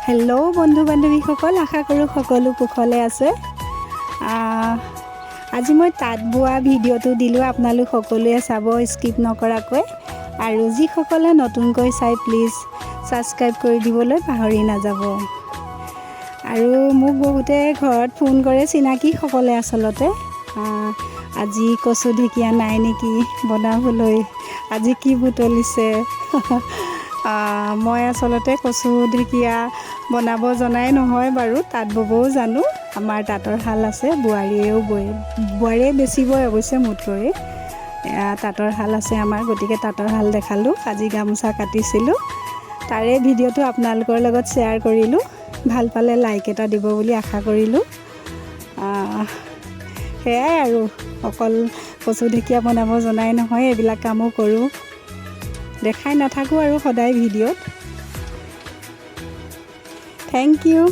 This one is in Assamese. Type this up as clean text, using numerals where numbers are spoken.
হেল্ল' বন্ধু বান্ধৱীসকল, আশা কৰোঁ সকলো কুশলে আছে। আজি মই তাঁত বোৱা ভিডিঅ'টো দিলোঁ, আপোনালোক সকলোৱে চাব স্কিপ নকৰাকৈ। আৰু যিসকলে নতুনকৈ চাই প্লিজ ছাবস্ক্ৰাইব কৰি দিবলৈ পাহৰি নাযাব। আৰু মোক বহুতে ঘৰত ফোন কৰে, চিনাকিসকলে আচলতে, আজি কচু ঢেকীয়া নাই নেকি বনাবলৈ, আজি কি বুটলিছে। মই আচলতে কচু ঢেকীয়া বনাব জনাই নহয় বাৰু, তাঁত ববও জানো। আমাৰ তাঁতৰ শাল আছে, বোৱাৰীয়ে বেছি বয় অৱশ্যে মোতকৈ। তাঁতৰ শাল আছে আমাৰ, গতিকে তাঁতৰ শাল দেখালোঁ। আজি গামোচা কাটিছিলোঁ, তাৰে ভিডিঅ'টো আপোনালোকৰ লগত শ্বেয়াৰ কৰিলোঁ। ভাল পালে লাইক এটা দিব বুলি আশা কৰিলোঁ। সেয়াই আৰু, অকল কচু ঢেকীয়া বনাব জনাই নহয়, এইবিলাক কামো কৰোঁ। দেখাই নাথাকোঁ আৰু সদায় ভিডিঅ'ত। Thank U.